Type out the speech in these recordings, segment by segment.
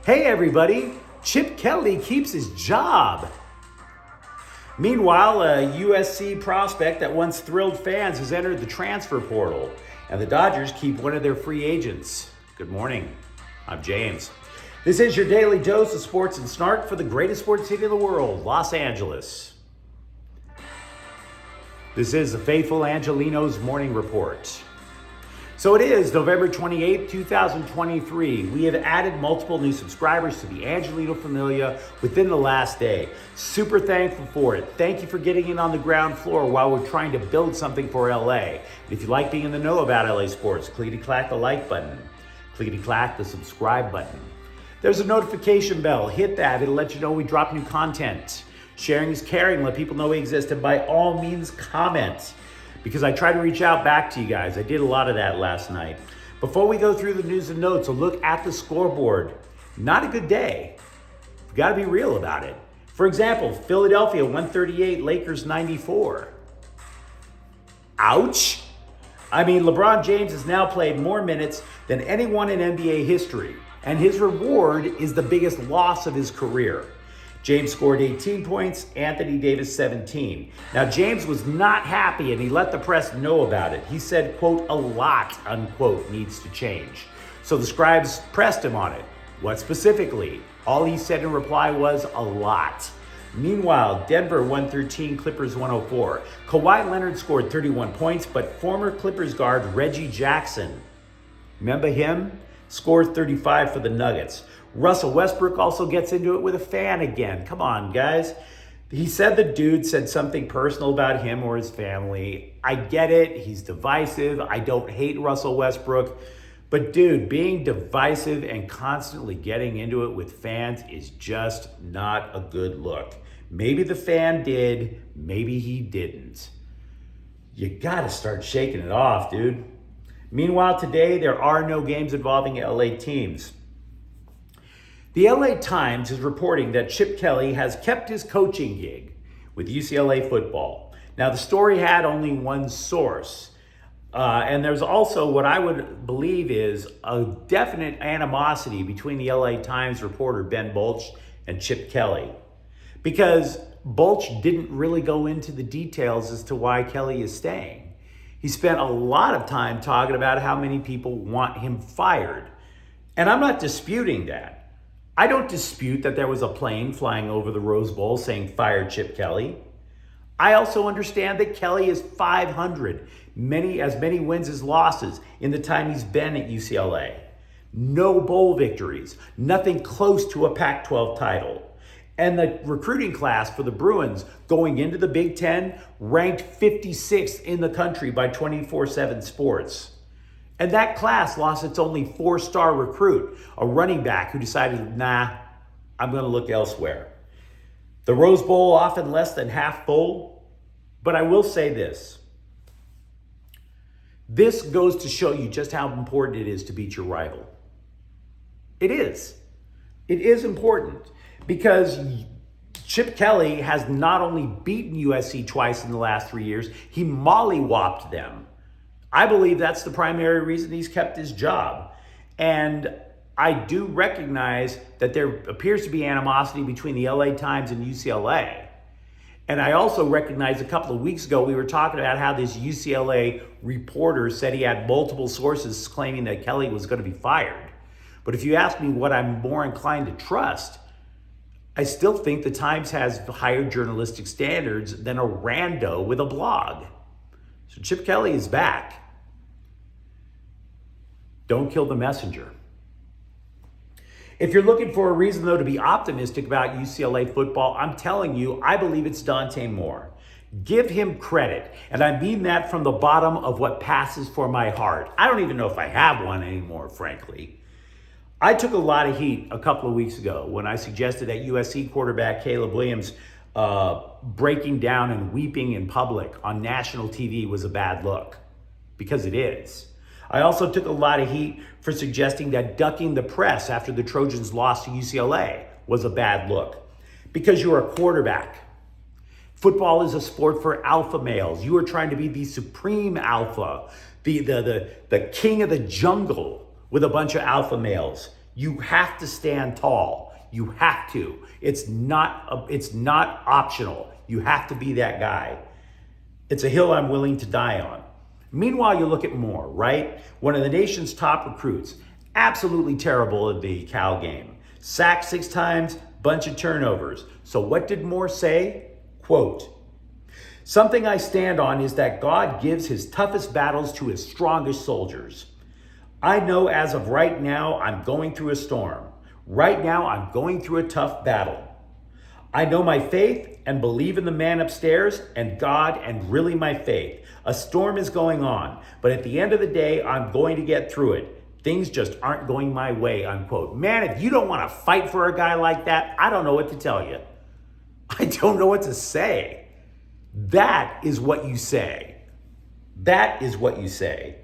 Hey everybody, Chip Kelly keeps his job. Meanwhile, a USC prospect that once thrilled fans has entered the transfer portal, and the Dodgers keep one of their free agents. Good morning, I'm James. This is your daily dose of sports and snark for the greatest sports city in the world, Los Angeles. This is the faithful Angelenos morning report. So it is November 28th, 2023. We have added multiple new subscribers to the Angeleno Familia within the last day. Super thankful for it. Thank you for getting in on the ground floor while we're trying to build something for LA. And if you like being in the know about LA sports, clickety-clack the like button. Clickety-clack the subscribe button. There's a notification bell. Hit that. It'll let you know we drop new content. Sharing is caring. Let people know we exist. And by all means, comment. Because I try to reach out back to you guys. I did a lot of that last night. Before we go through the news and notes, a look at the scoreboard. Not a good day. We've got to be real about it. For example, Philadelphia 138, Lakers 94. Ouch. I mean, LeBron James has now played more minutes than anyone in NBA history, and his reward is the biggest loss of his career. James scored 18 points, Anthony Davis 17. Now, James was not happy and he let the press know about it. He said, quote, a lot, unquote, needs to change. So the scribes pressed him on it. What specifically? All he said in reply was a lot. Meanwhile, Denver 113, Clippers 104. Kawhi Leonard scored 31 points, but former Clippers guard Reggie Jackson, remember him? Scored 35 for the Nuggets. Russell Westbrook also gets into it with a fan again. Come on, guys. He said the dude said something personal about him or his family. I get it. He's divisive. I don't hate Russell Westbrook. But dude, being divisive and constantly getting into it with fans is just not a good look. Maybe the fan did. Maybe he didn't. You got to start shaking it off, dude. Meanwhile, today, there are no games involving LA teams. The LA Times is reporting that Chip Kelly has kept his coaching gig with UCLA football. Now, the story had only one source, and there's also what I would believe is a definite animosity between the LA Times reporter Ben Bolch and Chip Kelly, because Bolch didn't really go into the details as to why Kelly is staying. He spent a lot of time talking about how many people want him fired, and I'm not disputing that. I don't dispute that there was a plane flying over the Rose Bowl saying fire Chip Kelly. I also understand that Kelly is 500, as many wins as losses in the time he's been at UCLA. No bowl victories, nothing close to a Pac-12 title. And the recruiting class for the Bruins going into the Big Ten ranked 56th in the country by 24/7 Sports. And that class lost its only 4-star recruit, a running back who decided, nah, I'm going to look elsewhere. The Rose Bowl often less than half full, but I will say this. This goes to show you just how important it is to beat your rival. It is. It is important because Chip Kelly has not only beaten USC twice in the last 3 years, he mollywopped them. I believe that's the primary reason he's kept his job. And I do recognize that there appears to be animosity between the LA Times and UCLA. And I also recognize a couple of weeks ago, we were talking about how this UCLA reporter said he had multiple sources claiming that Kelly was going to be fired. But if you ask me what I'm more inclined to trust, I still think the Times has higher journalistic standards than a rando with a blog. So Chip Kelly is back. Don't kill the messenger. If you're looking for a reason, though, to be optimistic about UCLA football, I'm telling you, I believe it's Dante Moore. Give him credit. And I mean that from the bottom of what passes for my heart. I don't even know if I have one anymore, frankly. I took a lot of heat a couple of weeks ago when I suggested that USC quarterback Caleb Williams breaking down and weeping in public on national TV was a bad look, because it is. I also took a lot of heat for suggesting that ducking the press after the Trojans lost to UCLA was a bad look, because you're a quarterback. Football is a sport for alpha males. You are trying to be the supreme alpha, the king of the jungle with a bunch of alpha males. You have to stand tall. You have to. It's not optional. You have to be that guy. It's a hill I'm willing to die on. Meanwhile, you look at Moore, right? One of the nation's top recruits. Absolutely terrible at the Cal game. Sacked 6 times, bunch of turnovers. So what did Moore say? Quote, "Something I stand on is that God gives his toughest battles to his strongest soldiers. I know as of right now, I'm going through a storm. Right now, I'm going through a tough battle. I know my faith and believe in the man upstairs and God and really my faith. A storm is going on, but at the end of the day, I'm going to get through it. Things just aren't going my way," unquote. Man, if you don't want to fight for a guy like that, I don't know what to tell you. I don't know what to say. That is what you say. That is what you say.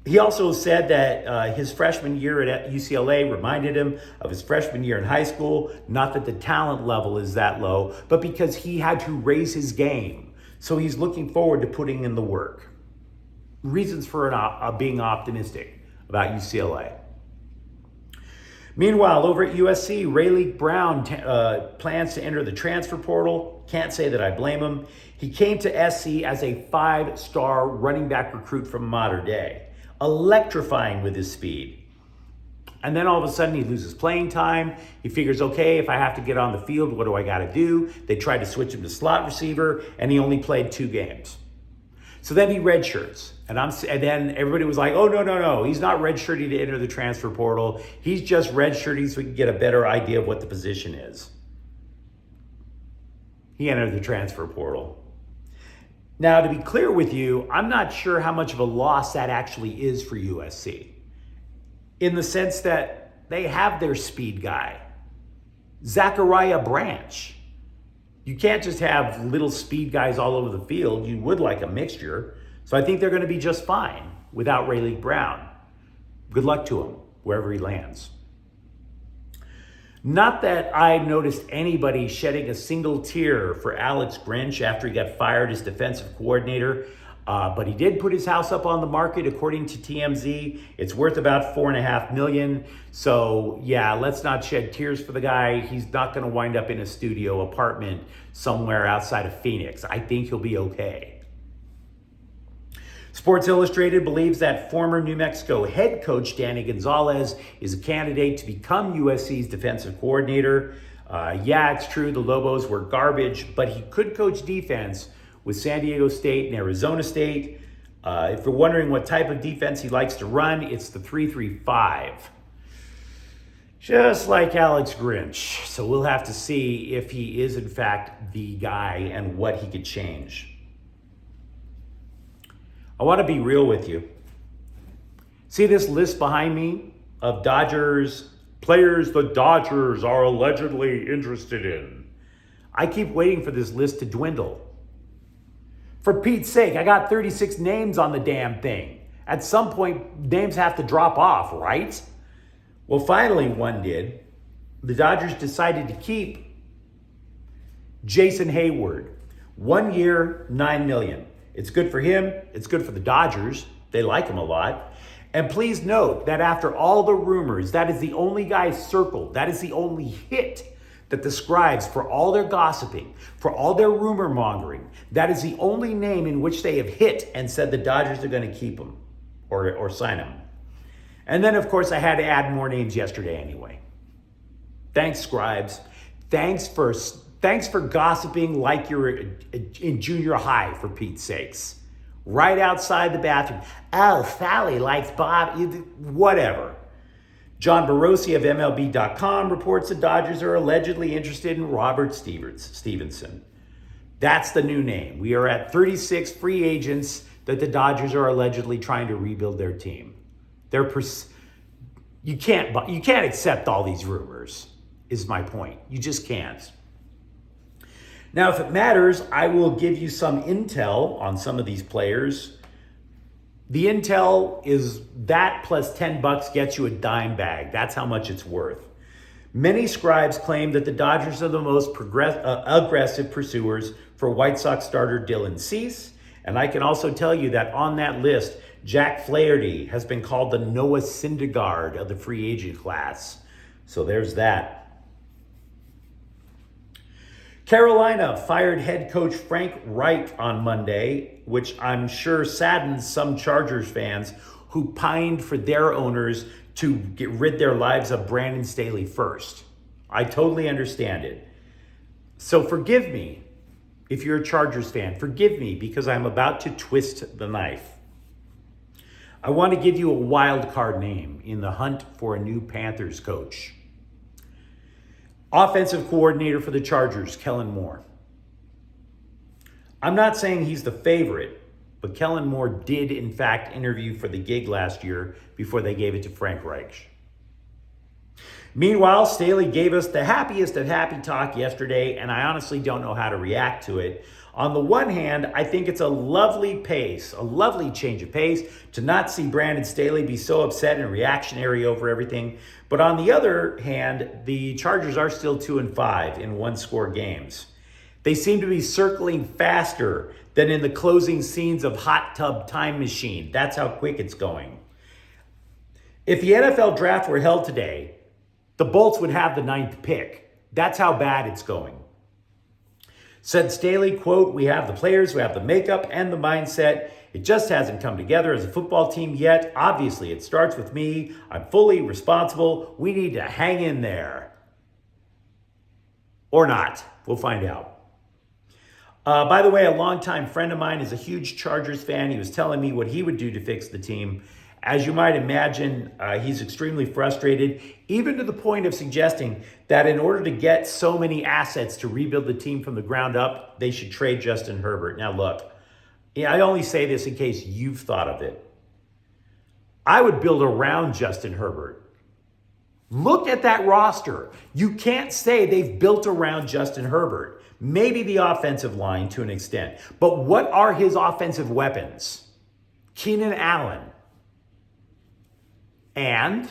He also said that his freshman year at UCLA reminded him of his freshman year in high school. Not that the talent level is that low, but because he had to raise his game. So he's looking forward to putting in the work. Reasons for being optimistic about UCLA. Meanwhile, over at USC, Rayleigh Brown plans to enter the transfer portal. Can't say that I blame him. He came to SC as a 5-star running back recruit from Mater Dei. Electrifying with his speed. And then all of a sudden he loses playing time. He figures, okay, if I have to get on the field, what do I got to do? They tried to switch him to slot receiver, and he only played 2 games. So then he redshirts. And then everybody was like, oh, no. He's not redshirting to enter the transfer portal. He's just redshirting so we can get a better idea of what the position is. He entered the transfer portal. Now, to be clear with you, I'm not sure how much of a loss that actually is for USC. In the sense that they have their speed guy, Zachariah Branch. You can't just have little speed guys all over the field. You would like a mixture. So I think they're going to be just fine without Rayleigh Brown. Good luck to him, wherever he lands. Not that I noticed anybody shedding a single tear for Alex Grinch after he got fired as defensive coordinator, but he did put his house up on the market, according to TMZ. It's worth about $4.5 million. So yeah, let's not shed tears for the guy. He's not going to wind up in a studio apartment somewhere outside of Phoenix. I think he'll be okay. Sports Illustrated believes that former New Mexico head coach Danny Gonzalez is a candidate to become USC's defensive coordinator. Yeah, it's true, the Lobos were garbage, but he could coach defense with San Diego State and Arizona State. If you're wondering what type of defense he likes to run, it's the 3-3-5. Just like Alex Grinch. So we'll have to see if he is in fact the guy and what he could change. I want to be real with you. See this list behind me of Dodgers players the Dodgers are allegedly interested in? I keep waiting for this list to dwindle. For Pete's sake, I got 36 names on the damn thing. At some point, names have to drop off, right? Well, finally one did. The Dodgers decided to keep Jason Hayward. 1 year, $9 million. It's good for him. It's good for the Dodgers. They like him a lot. And please note that after all the rumors, that is the only guy circled. That is the only hit that the Scribes, for all their gossiping, for all their rumor mongering, that is the only name in which they have hit and said the Dodgers are going to keep him or sign him. And then, of course, I had to add more names yesterday anyway. Thanks, Scribes. Thanks for gossiping like you're in junior high, for Pete's sakes. Right outside the bathroom. Oh, Sally likes Bob. Whatever. John Barossi of MLB.com reports the Dodgers are allegedly interested in Robert Stevenson. That's the new name. We are at 36 free agents that the Dodgers are allegedly trying to rebuild their team. You can't accept all these rumors, is my point. You just can't. Now, if it matters, I will give you some intel on some of these players. The intel is that plus $10 gets you a dime bag. That's how much it's worth. Many Scribes claim that the Dodgers are the most aggressive pursuers for White Sox starter Dylan Cease. And I can also tell you that on that list, Jack Flaherty has been called the Noah Syndergaard of the free agent class. So there's that. Carolina fired head coach Frank Reich on Monday, which I'm sure saddens some Chargers fans who pined for their owners to get rid their lives of Brandon Staley first. I totally understand it. So forgive me if you're a Chargers fan. Forgive me because I'm about to twist the knife. I want to give you a wild card name in the hunt for a new Panthers coach. Offensive coordinator for the Chargers, Kellen Moore. I'm not saying he's the favorite, but Kellen Moore did in fact interview for the gig last year before they gave it to Frank Reich. Meanwhile, Staley gave us the happiest of happy talk yesterday, and I honestly don't know how to react to it. On the one hand, I think it's a lovely pace, a lovely change of pace to not see Brandon Staley be so upset and reactionary over everything. But on the other hand, the Chargers are still 2-5 in one-score games. They seem to be circling faster than in the closing scenes of Hot Tub Time Machine. That's how quick it's going. If the NFL draft were held today, the Bolts would have the 9th pick. That's how bad it's going. Said Staley, quote, "We have the players, we have the makeup and the mindset. It just hasn't come together as a football team yet. Obviously, it starts with me. I'm fully responsible. We need to hang in there." Or not. We'll find out. By the way, a longtime friend of mine is a huge Chargers fan. He was telling me what he would do to fix the team. As you might imagine, he's extremely frustrated, even to the point of suggesting that in order to get so many assets to rebuild the team from the ground up, they should trade Justin Herbert. Now look, I only say this in case you've thought of it. I would build around Justin Herbert. Look at that roster. You can't say they've built around Justin Herbert. Maybe the offensive line to an extent. But what are his offensive weapons? Keenan Allen. And,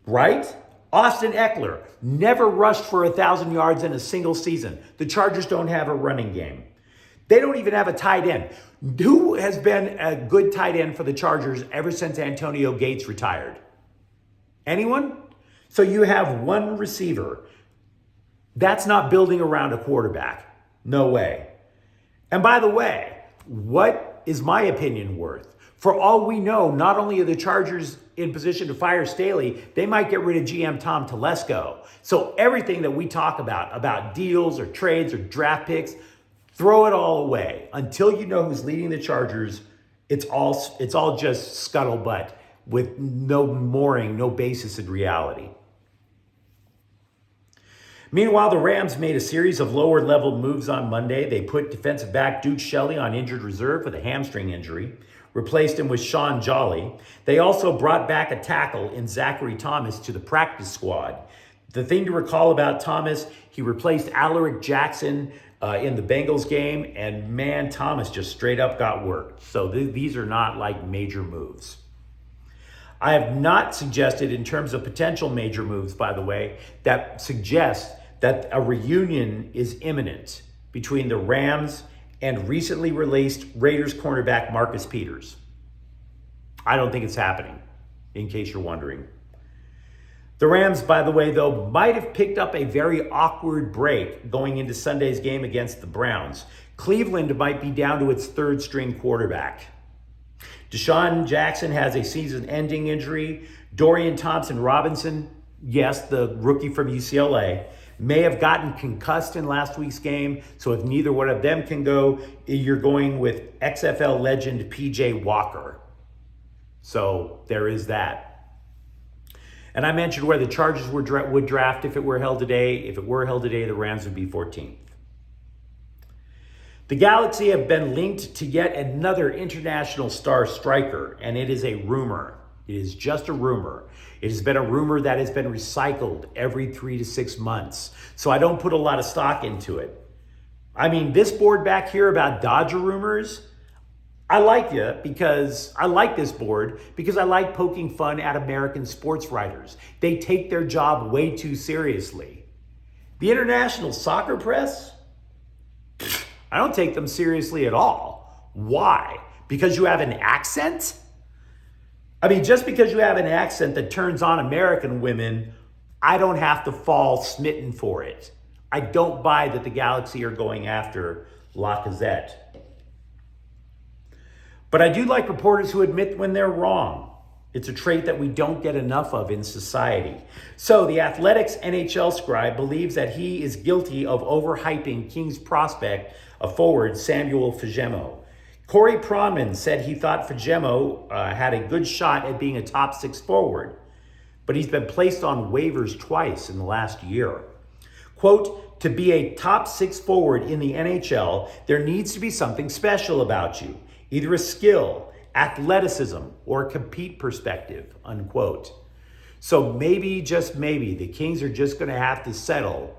right? Austin Eckler never rushed for 1,000 yards in a single season. The Chargers don't have a running game. They don't even have a tight end. Who has been a good tight end for the Chargers ever since Antonio Gates retired? Anyone? So you have one receiver. That's not building around a quarterback. No way. And by the way, what is my opinion worth? For all we know, not only are the Chargers in position to fire Staley, they might get rid of GM Tom Telesco. So everything that we talk about deals or trades or draft picks, throw it all away. Until you know who's leading the Chargers, it's all just scuttlebutt with no mooring, no basis in reality. Meanwhile, the Rams made a series of lower-level moves on Monday. They put defensive back Duke Shelley on injured reserve with a hamstring injury, replaced him with Sean Jolly. They also brought back a tackle in Zachary Thomas to the practice squad. The thing to recall about Thomas, he replaced Alaric Jackson in the Bengals game, and man, Thomas just straight up got worked. So these are not like major moves. I have not suggested in terms of potential major moves, by the way, that suggest that a reunion is imminent between the Rams and recently released Raiders cornerback Marcus Peters. I don't think it's happening, in case you're wondering. The Rams, by the way, though, might have picked up a very awkward break going into Sunday's game against the Browns. Cleveland might be down to its third-string quarterback. Deshaun Jackson has a season-ending injury. Dorian Thompson-Robinson, yes, the rookie from UCLA, may have gotten concussed in last week's game. So if neither one of them can go, you're going with XFL legend PJ Walker. So there is that. And I mentioned where the Chargers would draft if it were held today. If it were held today, the Rams would be 14th. The Galaxy have been linked to yet another international star striker, and it is a rumor. It is just a rumor. It has been a rumor that has been recycled every 3 to 6 months. So I don't put a lot of stock into it. I mean, this board back here about Dodger rumors, I like this board because I like poking fun at American sports writers. They take their job way too seriously. The international soccer press, I don't take them seriously at all. Why? Because you have an accent? I mean, just because you have an accent that turns on American women, I don't have to fall smitten for it. I don't buy that the Galaxy are going after Lacazette. But I do like reporters who admit when they're wrong. It's a trait that we don't get enough of in society. So the Athletics NHL scribe believes that he is guilty of overhyping Kings prospect, a forward, Samuel Fagemo. Corey Pronman said he thought Fagemo had a good shot at being a top 6 forward, but he's been placed on waivers twice in the last year. Quote, to be a top 6 forward in the NHL, there needs to be something special about you, either a skill, athleticism, or a compete perspective, unquote. So maybe, just maybe, the Kings are just going to have to settle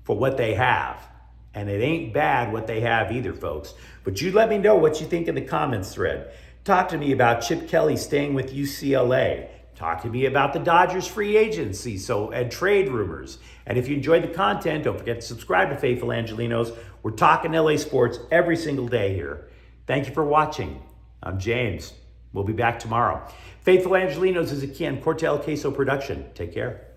for what they have. And it ain't bad what they have either, folks. But you let me know what you think in the comments thread. Talk to me about Chip Kelly staying with UCLA. Talk to me about the Dodgers free agency and trade rumors. And if you enjoyed the content, don't forget to subscribe to Faithful Angelenos. We're talking LA sports every single day here. Thank you for watching. I'm James. We'll be back tomorrow. Faithful Angelenos is a Ken Cortel Queso production. Take care.